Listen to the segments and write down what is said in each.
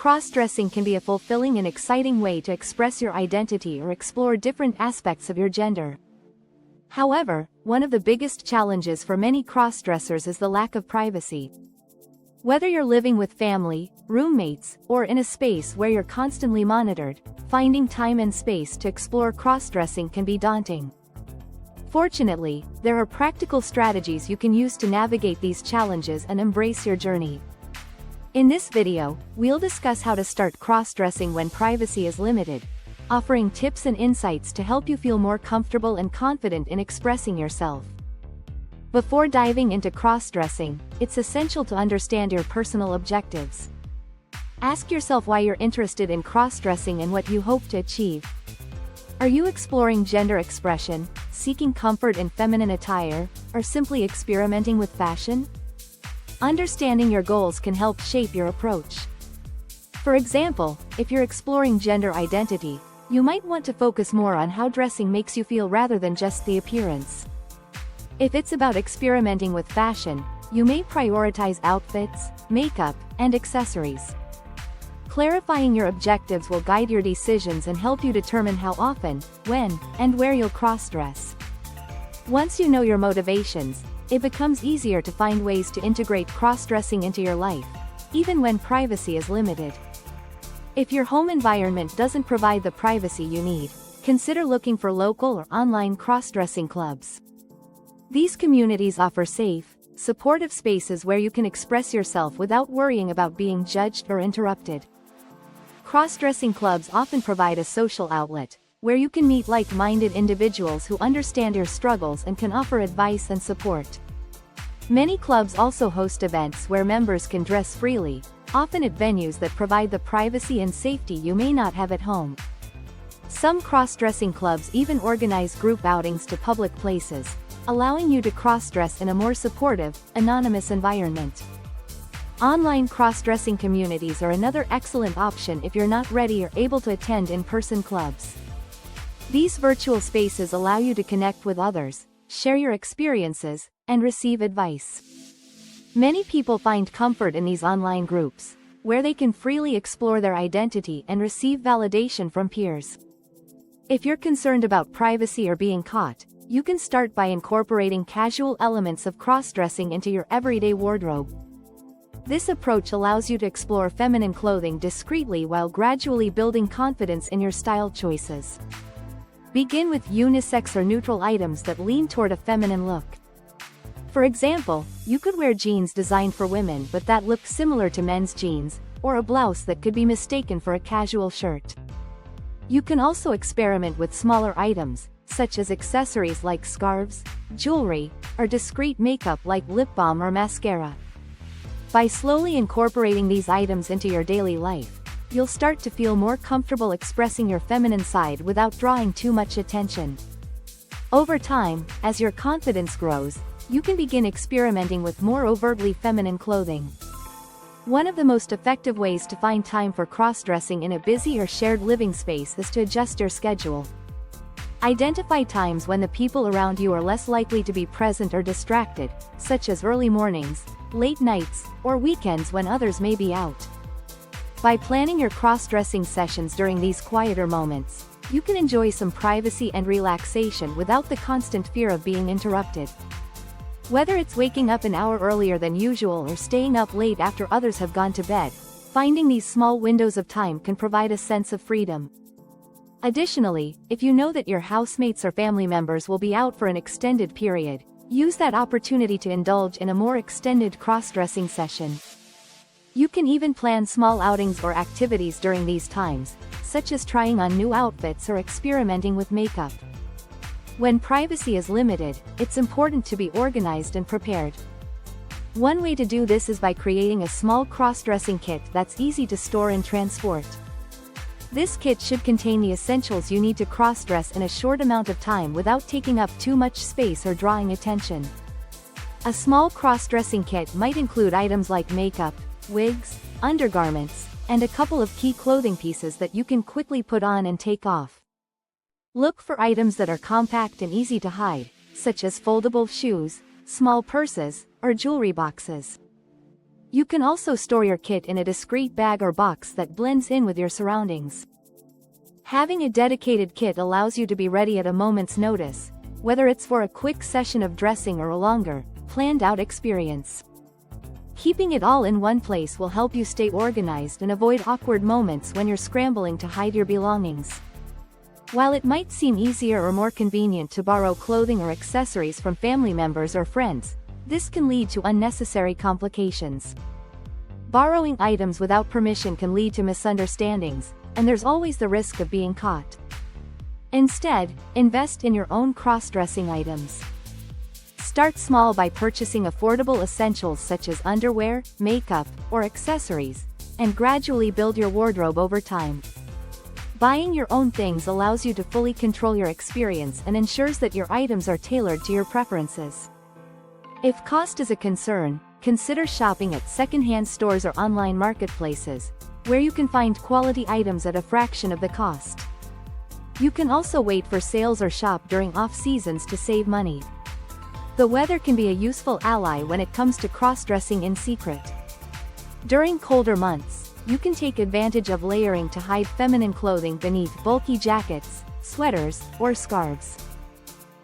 Cross-dressing can be a fulfilling and exciting way to express your identity or explore different aspects of your gender. However, one of the biggest challenges for many cross-dressers is the lack of privacy. Whether you're living with family, roommates, or in a space where you're constantly monitored, finding time and space to explore cross-dressing can be daunting. Fortunately, there are practical strategies you can use to navigate these challenges and embrace your journey. In this video, we'll discuss how to start cross-dressing when privacy is limited, offering tips and insights to help you feel more comfortable and confident in expressing yourself. Before diving into cross-dressing, it's essential to understand your personal objectives. Ask yourself why you're interested in cross-dressing and what you hope to achieve. Are you exploring gender expression, seeking comfort in feminine attire, or simply experimenting with fashion? Understanding your goals can help shape your approach. For example, if you're exploring gender identity, you might want to focus more on how dressing makes you feel rather than just the appearance. If it's about experimenting with fashion, you may prioritize outfits, makeup, and accessories. Clarifying your objectives will guide your decisions and help you determine how often, when, and where you'll cross-dress. Once you know your motivations, it becomes easier to find ways to integrate cross-dressing into your life, even when privacy is limited. If your home environment doesn't provide the privacy you need, consider looking for local or online cross-dressing clubs. These communities offer safe, supportive spaces where you can express yourself without worrying about being judged or interrupted. Cross-dressing clubs often provide a social outlet, where you can meet like-minded individuals who understand your struggles and can offer advice and support. Many clubs also host events where members can dress freely, often at venues that provide the privacy and safety you may not have at home. Some cross-dressing clubs even organize group outings to public places, allowing you to cross-dress in a more supportive, anonymous environment. Online cross-dressing communities are another excellent option if you're not ready or able to attend in-person clubs. These virtual spaces allow you to connect with others, share your experiences, and receive advice. Many people find comfort in these online groups, where they can freely explore their identity and receive validation from peers. If you're concerned about privacy or being caught, you can start by incorporating casual elements of cross-dressing into your everyday wardrobe. This approach allows you to explore feminine clothing discreetly while gradually building confidence in your style choices. Begin with unisex or neutral items that lean toward a feminine look. For example, you could wear jeans designed for women but that look similar to men's jeans, or a blouse that could be mistaken for a casual shirt. You can also experiment with smaller items, such as accessories like scarves, jewelry, or discreet makeup like lip balm or mascara. By slowly incorporating these items into your daily life, you'll start to feel more comfortable expressing your feminine side without drawing too much attention. Over time, as your confidence grows, you can begin experimenting with more overtly feminine clothing. One of the most effective ways to find time for cross-dressing in a busy or shared living space is to adjust your schedule. Identify times when the people around you are less likely to be present or distracted, such as early mornings, late nights, or weekends when others may be out. By planning your cross-dressing sessions during these quieter moments, you can enjoy some privacy and relaxation without the constant fear of being interrupted. Whether it's waking up an hour earlier than usual or staying up late after others have gone to bed, finding these small windows of time can provide a sense of freedom. Additionally, if you know that your housemates or family members will be out for an extended period, use that opportunity to indulge in a more extended cross-dressing session. You can even plan small outings or activities during these times, such as trying on new outfits or experimenting with makeup. When privacy is limited, it's important to be organized and prepared. One way to do this is by creating a small cross-dressing kit that's easy to store and transport. This kit should contain the essentials you need to cross-dress in a short amount of time without taking up too much space or drawing attention. A small cross-dressing kit might include items like makeup, wigs, undergarments, and a couple of key clothing pieces that you can quickly put on and take off. Look for items that are compact and easy to hide, such as foldable shoes, small purses, or jewelry boxes. You can also store your kit in a discreet bag or box that blends in with your surroundings. Having a dedicated kit allows you to be ready at a moment's notice, whether it's for a quick session of dressing or a longer, planned-out experience. Keeping it all in one place will help you stay organized and avoid awkward moments when you're scrambling to hide your belongings. While it might seem easier or more convenient to borrow clothing or accessories from family members or friends, this can lead to unnecessary complications. Borrowing items without permission can lead to misunderstandings, and there's always the risk of being caught. Instead, invest in your own cross-dressing items. Start small by purchasing affordable essentials such as underwear, makeup, or accessories, and gradually build your wardrobe over time. Buying your own things allows you to fully control your experience and ensures that your items are tailored to your preferences. If cost is a concern, consider shopping at secondhand stores or online marketplaces, where you can find quality items at a fraction of the cost. You can also wait for sales or shop during off-seasons to save money. The weather can be a useful ally when it comes to cross-dressing in secret. During colder months, you can take advantage of layering to hide feminine clothing beneath bulky jackets, sweaters, or scarves.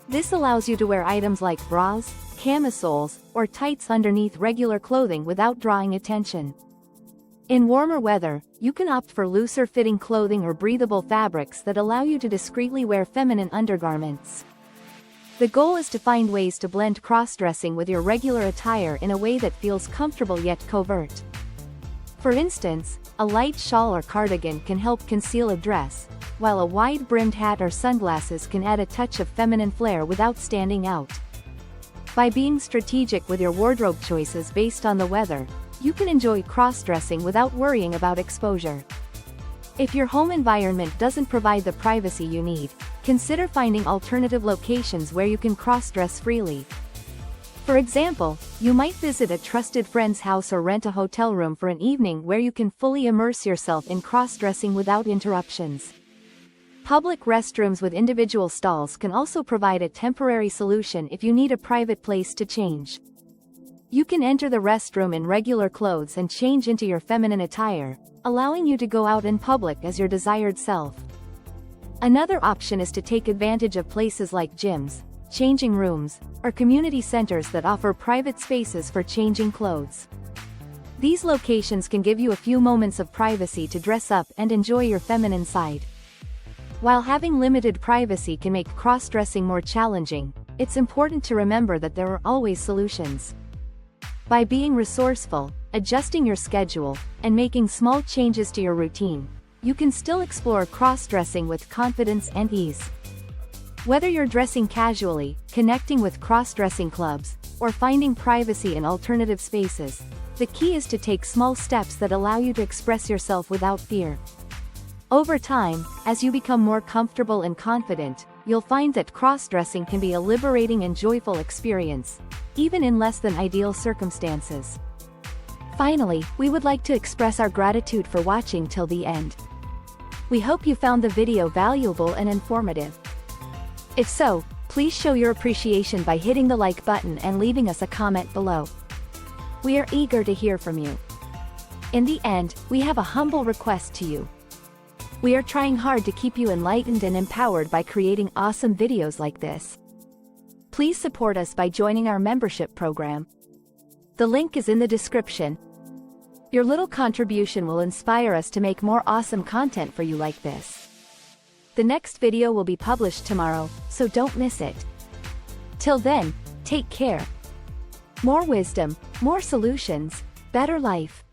This allows you to wear items like bras, camisoles, or tights underneath regular clothing without drawing attention. In warmer weather, you can opt for looser-fitting clothing or breathable fabrics that allow you to discreetly wear feminine undergarments. The goal is to find ways to blend cross-dressing with your regular attire in a way that feels comfortable yet covert. For instance, a light shawl or cardigan can help conceal a dress, while a wide-brimmed hat or sunglasses can add a touch of feminine flair without standing out. By being strategic with your wardrobe choices based on the weather, you can enjoy cross-dressing without worrying about exposure. If your home environment doesn't provide the privacy you need, consider finding alternative locations where you can cross-dress freely. For example, you might visit a trusted friend's house or rent a hotel room for an evening where you can fully immerse yourself in cross-dressing without interruptions. Public restrooms with individual stalls can also provide a temporary solution if you need a private place to change. You can enter the restroom in regular clothes and change into your feminine attire, allowing you to go out in public as your desired self. Another option is to take advantage of places like gyms, changing rooms, or community centers that offer private spaces for changing clothes. These locations can give you a few moments of privacy to dress up and enjoy your feminine side. While having limited privacy can make cross-dressing more challenging, it's important to remember that there are always solutions. By being resourceful, adjusting your schedule, and making small changes to your routine, you can still explore cross-dressing with confidence and ease. Whether you're dressing casually, connecting with cross-dressing clubs, or finding privacy in alternative spaces, the key is to take small steps that allow you to express yourself without fear. Over time, as you become more comfortable and confident, you'll find that cross-dressing can be a liberating and joyful experience, even in less than ideal circumstances. Finally, we would like to express our gratitude for watching till the end. We hope you found the video valuable and informative. If so, please show your appreciation by hitting the like button and leaving us a comment below. We are eager to hear from you. In the end, we have a humble request to you. We are trying hard to keep you enlightened and empowered by creating awesome videos like this. Please support us by joining our membership program. The link is in the description. Your little contribution will inspire us to make more awesome content for you like this. The next video will be published tomorrow, so don't miss it. Till then, take care. More wisdom, more solutions, better life.